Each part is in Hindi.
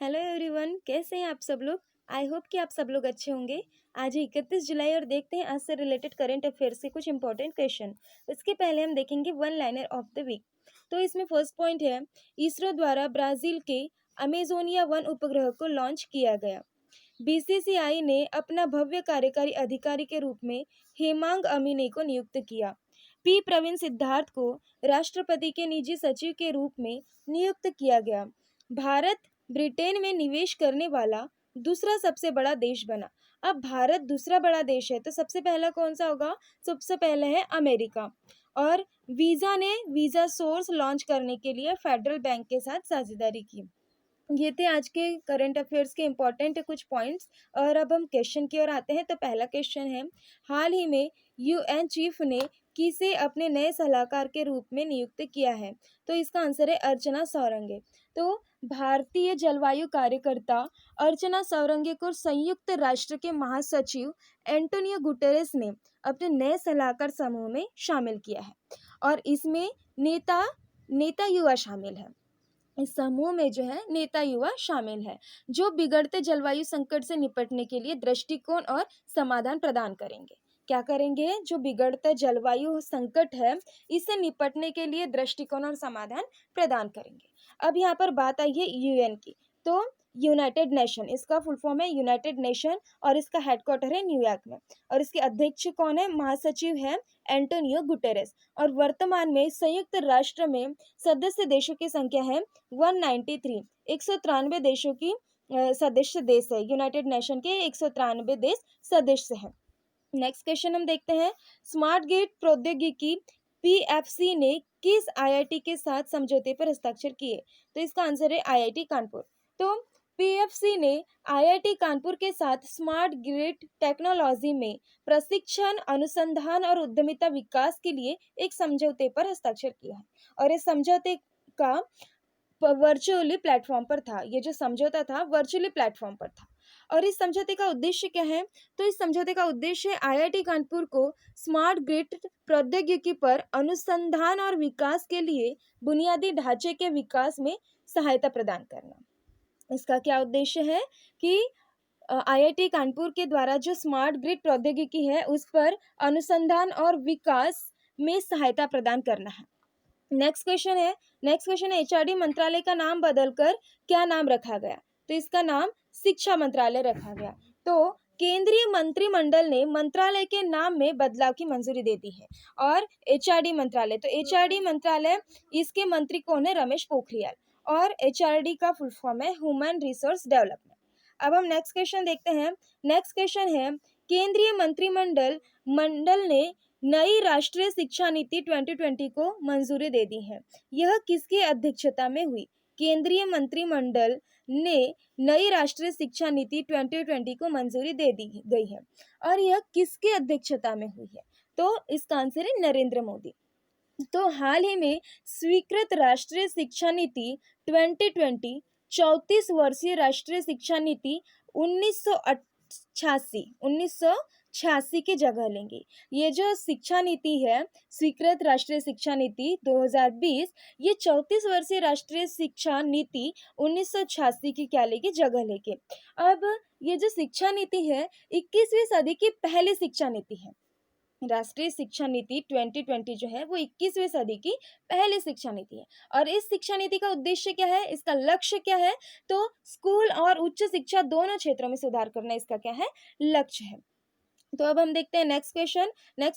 हेलो एवरीवन, कैसे हैं आप सब लोग। आई होप कि आप सब लोग अच्छे होंगे। आज है 31 जुलाई और देखते हैं आज से रिलेटेड करंट अफेयर्स के कुछ इंपॉर्टेंट क्वेश्चन। इसके पहले हम देखेंगे one liner of the week. तो इसमें फर्स्ट पॉइंट है, इसरो द्वारा ब्राज़ील के अमेजोनिया वन उपग्रह को लॉन्च किया गया। बीसीसीआई ने अपना भव्य कार्यकारी अधिकारी के रूप में हेमांग अमीनी को नियुक्त किया। पी प्रवीण सिद्धार्थ को राष्ट्रपति के निजी सचिव के रूप में नियुक्त किया गया। भारत ब्रिटेन में निवेश करने वाला दूसरा सबसे बड़ा देश बना। अब भारत दूसरा बड़ा देश है तो सबसे पहला कौन सा होगा? सबसे पहले है अमेरिका। और वीज़ा ने वीज़ा सोर्स लॉन्च करने के लिए फेडरल बैंक के साथ साझेदारी की। ये थे आज के करंट अफेयर्स के इम्पॉर्टेंट कुछ पॉइंट्स। और अब हम क्वेश्चन की ओर आते हैं। तो पहला क्वेश्चन है, हाल ही में यूएन चीफ ने किसे अपने नए सलाहकार के रूप में नियुक्त किया है? तो इसका आंसर है अर्चना सौरंगे। तो भारतीय जलवायु कार्यकर्ता अर्चना सौरंगे को संयुक्त राष्ट्र के महासचिव एंटोनियो गुटेरेस ने अपने नए सलाहकार समूह में शामिल किया है। और इसमें नेता नेता युवा शामिल है। इस समूह में जो है नेता युवा शामिल है, जो बिगड़ते जलवायु संकट से निपटने के लिए दृष्टिकोण और समाधान प्रदान करेंगे। क्या करेंगे? जो बिगड़ता जलवायु संकट है इससे निपटने के लिए दृष्टिकोण और समाधान प्रदान करेंगे। अब यहाँ पर बात आई है यूएन की। तो यूनाइटेड नेशन, इसका फुल फॉर्म है यूनाइटेड नेशन और इसका हेडक्वार्टर है न्यूयॉर्क में। और इसके अध्यक्ष कौन है? महासचिव है एंटोनियो गुटेरेस। और वर्तमान में संयुक्त राष्ट्र में सदस्य देशों की संख्या है 193। 193 देशों की सदस्य देश है। यूनाइटेड नेशन के 193 देश सदस्य हैं। नेक्स्ट क्वेश्चन हम देखते हैं, स्मार्ट ग्रिड प्रौद्योगिकी पीएफसी ने किस आईआईटी के साथ समझौते पर हस्ताक्षर किए? तो इसका आंसर है आईआईटी कानपुर। तो पीएफसी ने आईआईटी कानपुर के साथ स्मार्ट ग्रिड टेक्नोलॉजी में प्रशिक्षण, अनुसंधान और उद्यमिता विकास के लिए एक समझौते पर हस्ताक्षर किया है। और इस समझौते का वर्चुअली प्लेटफॉर्म पर था। ये जो समझौता था वर्चुअली प्लेटफॉर्म पर था। और इस समझौते का उद्देश्य क्या है? तो इस समझौते का उद्देश्य आईआईटी कानपुर को स्मार्ट ग्रिड प्रौद्योगिकी पर अनुसंधान और विकास के लिए बुनियादी ढांचे के विकास में सहायता प्रदान करना। इसका क्या उद्देश्य है कि आईआईटी कानपुर के द्वारा जो स्मार्ट ग्रिड प्रौद्योगिकी है उस पर अनुसंधान और विकास में सहायता प्रदान करना है। नेक्स्ट क्वेश्चन है एचआरडी मंत्रालय का नाम बदलकर क्या नाम रखा गया? तो इसका नाम शिक्षा मंत्रालय रखा गया। तो केंद्रीय मंत्रिमंडल ने मंत्रालय के नाम में बदलाव की मंजूरी दे दी है। और एचआरडी मंत्रालय, तो एचआरडी मंत्रालय, इसके मंत्री कौन है? रमेश पोखरियाल। और एचआरडी का फुल फॉर्म है ह्यूमन रिसोर्स डेवलपमेंट। अब हम नेक्स्ट क्वेश्चन देखते हैं। नेक्स्ट क्वेश्चन है, केंद्रीय मंत्रिमंडल ने नई राष्ट्रीय शिक्षा नीति 2020 को मंजूरी दे दी है। यह किसकी अध्यक्षता में हुई? केंद्रीय मंत्रिमंडल ने नई राष्ट्रीय शिक्षा नीति 2020 को मंजूरी दे दी गई है। और यह किसकी अध्यक्षता में हुई है? तो इसका आंसर है नरेंद्र मोदी। तो हाल ही में स्वीकृत राष्ट्रीय शिक्षा नीति 2020 34 वर्षीय राष्ट्रीय शिक्षा नीति 1986 की जगह लेंगे। ये जो शिक्षा नीति है, स्वीकृत राष्ट्रीय शिक्षा नीति 2020, ये 34 वर्षीय राष्ट्रीय शिक्षा नीति 1986 की क्या लेगी? जगह लेगी। अब ये जो शिक्षा नीति है 21वीं सदी की पहली शिक्षा नीति है। राष्ट्रीय शिक्षा नीति 2020 जो है वो 21वीं सदी की पहली शिक्षा नीति है। और इस शिक्षा नीति का उद्देश्य क्या है? इसका लक्ष्य क्या है? तो स्कूल और उच्च शिक्षा दोनों क्षेत्रों में सुधार करना इसका क्या है? लक्ष्य है। तो अब हम देखते हैं नेक्स्ट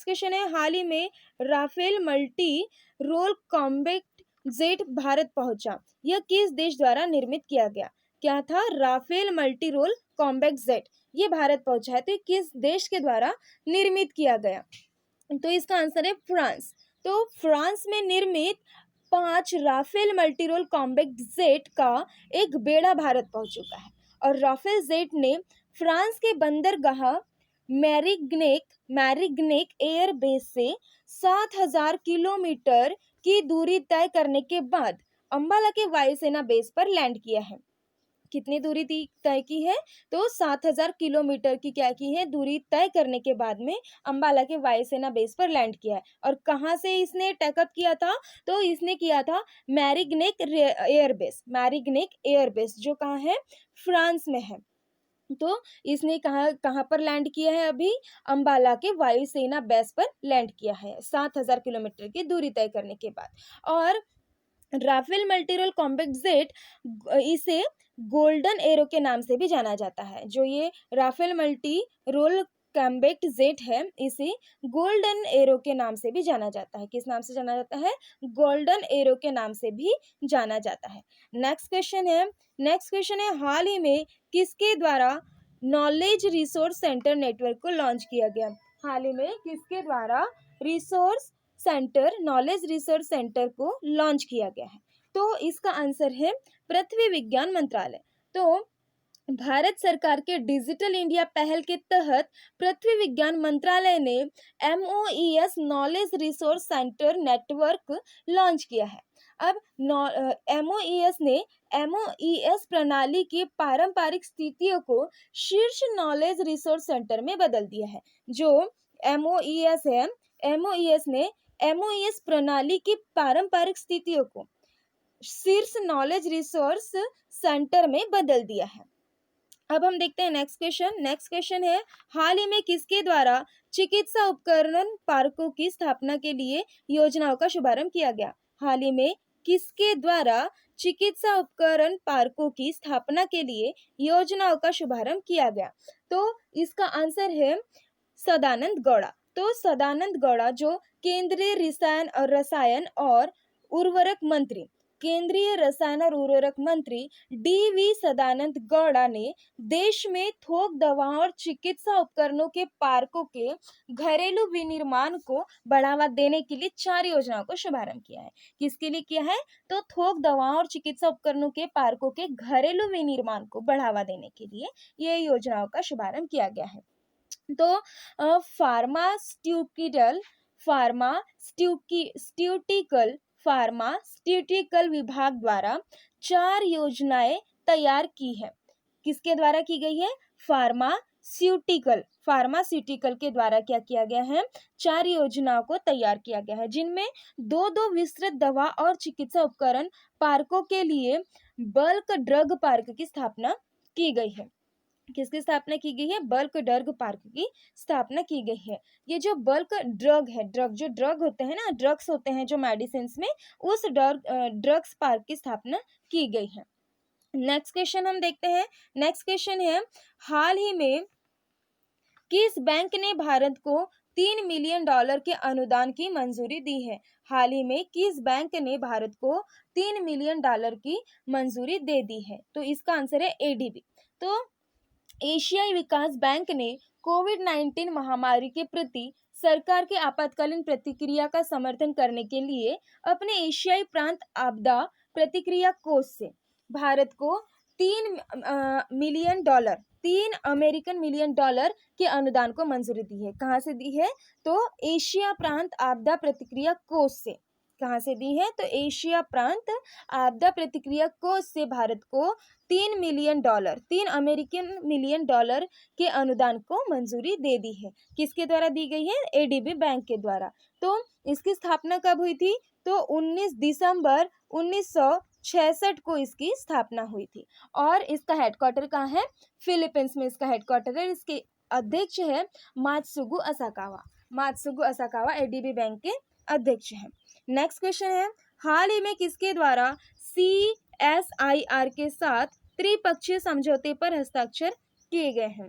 क्वेश्चन है, हाल ही में Rafale multi role combat jet Bharat पहुंचा। यह किस देश द्वारा निर्मित किया गया? क्या था? Rafale multi role combat jet, ये भारत पहुंचा है। तो ये किस देश के द्वारा निर्मित किया गया? तो इसका आंसर है फ्रांस। तो फ्रांस में निर्मित 5 राफेल मल्टीरोल कॉम्बैट जेट का एक बेड़ा भारत पहुंच चुका है। और राफेल जेट ने फ्रांस के बंदरगाह मैरिग्नेक एयर बेस से 7000 किलोमीटर की दूरी तय करने के बाद अंबाला के वायुसेना बेस पर लैंड किया है। कितनी दूरी तय की है? तो 7,000 किलोमीटर की क्या की है? दूरी तय करने के बाद में अंबाला के वायुसेना बेस पर लैंड किया है। और कहाँ से इसने टेकअप किया था? तो इसने किया था मैरिग्नेक एयरबेस, मैरिग्नेक एयरबेस जो कहाँ है? फ्रांस में है। तो इसने कहाँ कहाँ पर लैंड किया है? अभी अंबाला के वायुसेना बेस पर लैंड किया है 7,000 किलोमीटर की दूरी तय करने के बाद। और राफेल मल्टीरोल कॉम्बैट जेट इसे गोल्डन एरो के नाम से भी जाना जाता है। जो ये Rafale multi role combat jet है, इसे गोल्डन एरो के नाम से भी जाना जाता है। किस नाम से जाना जाता है? गोल्डन एरो के नाम से भी जाना जाता है। नेक्स्ट क्वेश्चन है हाल ही में किसके द्वारा नॉलेज रिसोर्स सेंटर नेटवर्क को लॉन्च किया गया? हाल ही में किसके द्वारा नॉलेज रिसोर्स सेंटर को लॉन्च किया गया है? तो इसका आंसर है पृथ्वी विज्ञान मंत्रालय। तो भारत सरकार के डिजिटल इंडिया पहल के तहत पृथ्वी विज्ञान मंत्रालय ने MOES knowledge resource centre network launch किया है। अब MOES ने MOES प्रणाली की पारंपरिक स्थितियों को शीर्ष नॉलेज रिसोर्स सेंटर में बदल दिया है। जो MOES है, MOES ने MOES प्रणाली की पारंपरिक स्थितियों को शीर्ष नॉलेज रिसोर्स सेंटर में बदल दिया है। अब हम देखते हैं नेक्स्ट क्वेश्चन है हाल ही में किसके द्वारा चिकित्सा उपकरण पार्कों की स्थापना के लिए योजनाओं का शुभारंभ किया गया? हाल ही में किसके द्वारा चिकित्सा उपकरण पार्कों की स्थापना के लिए योजनाओं का शुभारंभ किया गया? तो इसका आंसर है सदानंद गौड़ा। तो सदानंद गौड़ा जो केंद्रीय रसायन और उर्वरक मंत्री, केंद्रीय रसायन और उर्वरक मंत्री DV सदानंद गौड़ा ने देश में थोक दवाओं और चिकित्सा उपकरणों के पार्कों के घरेलू विनिर्माण को बढ़ावा देने के लिए 4 योजनाओं को शुभारंभ किया है। किसके लिए किया है? तो थोक दवाओं और चिकित्सा उपकरणों के पार्कों के घरेलू विनिर्माण को बढ़ावा देने के लिए ये योजनाओं का शुभारंभ किया गया है। तो फार्मास्यूटिकल विभाग द्वारा 4 योजनाएं तैयार की है। किसके द्वारा की गई है? फार्मास्यूटिकल के द्वारा क्या किया गया है? 4 योजनाओं को तैयार किया गया है, जिनमें दो विस्तृत दवा और चिकित्सा उपकरण पार्कों के लिए बल्क ड्रग पार्क की स्थापना की गई है। किसकी स्थापना की गई है? बल्क ड्रग पार्क की स्थापना की गई है। ये जो बल्क ड्रग है, ड्रग होते हैं ना, ड्रग्स होते हैं जो मेडिसिन में, उस ड्रग्स पार्क की स्थापना की गई है। नेक्स्ट क्वेश्चन हम देखते हैं। नेक्स्ट क्वेश्चन है हाल ही में किस बैंक ने भारत को $3 मिलियन के अनुदान की मंजूरी दी है? हाल ही में किस बैंक ने भारत को $3 मिलियन की मंजूरी दे दी है? तो इसका आंसर है ADB। तो एशियाई विकास बैंक ने कोविड-19 महामारी के प्रति सरकार के आपातकालीन प्रतिक्रिया का समर्थन करने के लिए अपने एशियाई प्रांत आपदा प्रतिक्रिया कोष से भारत को $3 अमेरिकन मिलियन के अनुदान को मंजूरी दी है। कहाँ से दी है? तो एशिया प्रांत आपदा प्रतिक्रिया कोष से। कहाँ से दी है? तो एशिया प्रांत आपदा प्रतिक्रिया कोष से भारत को $3 अमेरिकन मिलियन के अनुदान को मंजूरी दे दी है। किसके द्वारा दी गई है? ADB बैंक के द्वारा। तो इसकी स्थापना कब हुई थी? तो 19 दिसंबर 1966 को इसकी स्थापना हुई थी। और इसका हेडक्वार्टर कहाँ है? फिलीपींस में इसका हेडक्वार्टर है। इसके अध्यक्ष है मात्सुगु असाकावा ADB बैंक के अध्यक्ष है। नेक्स्ट क्वेश्चन है हाल ही में किसके द्वारा CSIR के साथ त्रिपक्षीय समझौते पर हस्ताक्षर किए गए हैं?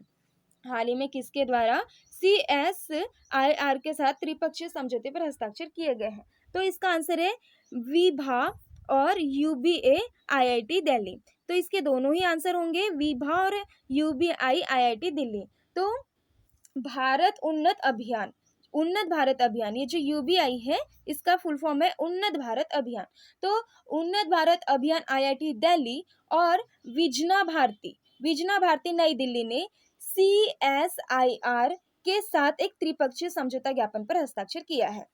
हाल ही में किसके द्वारा CSIR के साथ त्रिपक्षीय समझौते पर हस्ताक्षर किए गए हैं? तो इसका आंसर है विभा और UBA IIT दिल्ली। तो इसके दोनों ही आंसर होंगे, विभा और UBI IIT दिल्ली। तो उन्नत भारत अभियान, ये जो UBI है इसका फुल फॉर्म है उन्नत भारत अभियान। तो उन्नत भारत अभियान IIT दिल्ली और विजना भारती नई दिल्ली ने CSIR के साथ एक त्रिपक्षीय समझौता ज्ञापन पर हस्ताक्षर किया है।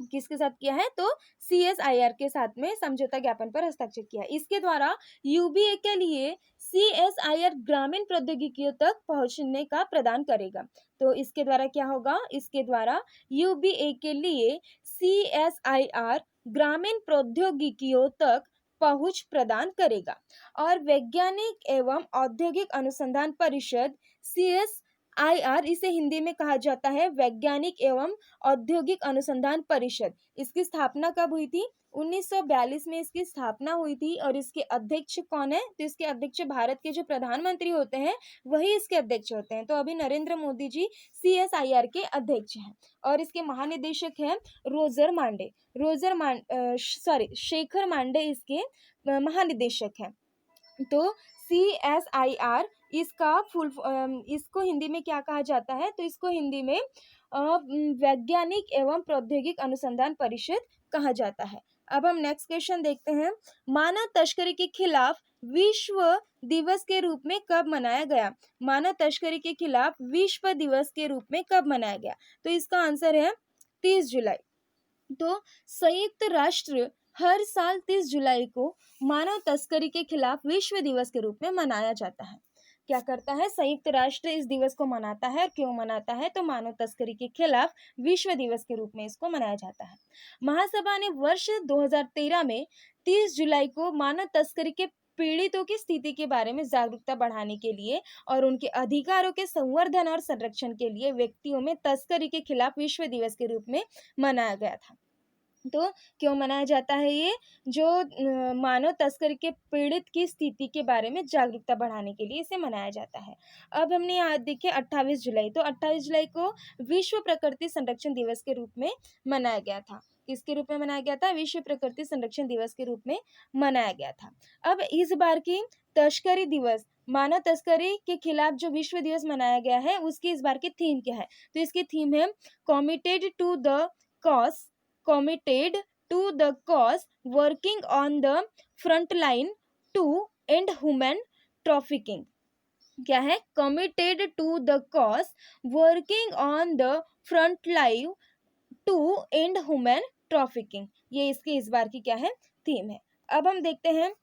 किसके साथ किया है? तो CSIR के साथ में समझौता ज्ञापन पर हस्ताक्षर किया है। इसके द्वारा UBA के लिए CSIR ग्रामीण प्रौद्योगिकियों तक पहुंचने का प्रदान करेगा। तो इसके द्वारा क्या होगा, इसके द्वारा UBA के लिए CSIR ग्रामीण प्रौद्योगिकियों तक पहुंच प्रदान करेगा। और वैज्ञानिक एवं औद्योगिक अनुसंधान परिषद CSIR, इसे हिंदी में कहा जाता है वैज्ञानिक एवं औद्योगिक अनुसंधान परिषद। इसकी स्थापना कब हुई थी? 1942 में इसकी स्थापना हुई थी। और इसके अध्यक्ष कौन है? तो इसके अध्यक्ष भारत के जो प्रधानमंत्री होते हैं वही इसके अध्यक्ष होते हैं। तो अभी नरेंद्र मोदी जी CSIR के अध्यक्ष हैं। और इसके महानिदेशक हैं शेखर मांडे इसके महानिदेशक हैं। तो CSIR इसका इसको हिंदी में क्या कहा जाता है? तो इसको हिंदी में वैज्ञानिक एवं प्रौद्योगिक अनुसंधान परिषद कहा जाता है। अब हम नेक्स्ट क्वेश्चन देखते हैं। मानव तस्करी के खिलाफ विश्व दिवस के रूप में कब मनाया गया? मानव तस्करी के खिलाफ विश्व दिवस के रूप में कब मनाया गया? तो इसका आंसर है 30 जुलाई। तो संयुक्त राष्ट्र हर साल 30 जुलाई को मानव तस्करी के खिलाफ विश्व दिवस के रूप में मनाया जाता है। क्या करता है संयुक्त राष्ट्र? इस दिवस को मनाता है। और क्यों मनाता है? तो मानव तस्करी के खिलाफ विश्व दिवस के रूप में इसको मनाया जाता है। महासभा ने वर्ष 2013 में 30 जुलाई को मानव तस्करी के पीड़ितों की स्थिति के बारे में जागरूकता बढ़ाने के लिए और उनके अधिकारों के संवर्धन और संरक्षण के लिए व्यक्तियों में तस्करी के खिलाफ विश्व दिवस के रूप में मनाया गया था। तो क्यों मनाया जाता है ये? जो मानव तस्करी के पीड़ित की स्थिति के बारे में जागरूकता बढ़ाने के लिए इसे मनाया जाता है। अब हमने यहाँ देखे 28 जुलाई। तो 28 जुलाई को विश्व प्रकृति संरक्षण दिवस के रूप में मनाया गया था। किसके रूप में मनाया गया था? विश्व प्रकृति संरक्षण दिवस के रूप में मनाया गया था। अब इस बार की तस्करी दिवस, मानव तस्करी के खिलाफ जो विश्व दिवस मनाया गया है, उसकी इस बार की थीम क्या है? तो इसकी थीम है committed to the cause working on the front line to end human trafficking। क्या है? committed to the cause working on the front line to end human trafficking। ये इसकी इस बार की क्या है? थीम है। अब हम देखते हैं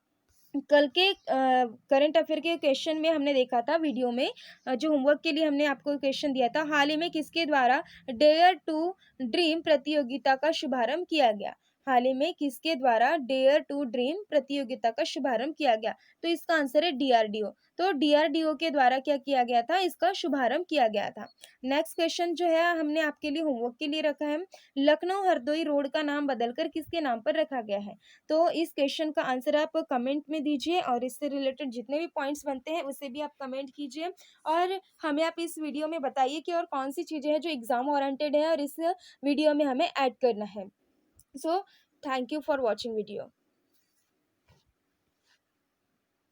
कल के करंट अफेयर के क्वेश्चन में हमने देखा था वीडियो में, जो होमवर्क के लिए हमने आपको क्वेश्चन दिया था, हाल ही में किसके द्वारा डेयर टू ड्रीम प्रतियोगिता का शुभारंभ किया गया? हाल ही में किसके द्वारा डेयर टू ड्रीम प्रतियोगिता का शुभारंभ किया गया? तो इसका आंसर है DRDO। तो DRDO के द्वारा क्या किया गया था? इसका शुभारंभ किया गया था। नेक्स्ट क्वेश्चन जो है हमने आपके लिए होमवर्क के लिए रखा है, लखनऊ हरदोई रोड का नाम बदलकर किसके नाम पर रखा गया है? तो इस क्वेश्चन का आंसर आप कमेंट में दीजिए और इससे रिलेटेड जितने भी पॉइंट्स बनते हैं उसे भी आप कमेंट कीजिए। और हमें आप इस वीडियो में बताइए कि और कौन सी चीज़ें हैं जो एग्जाम ओरिएंटेड है और इस वीडियो में हमें ऐड करना है। So thank you for watching video.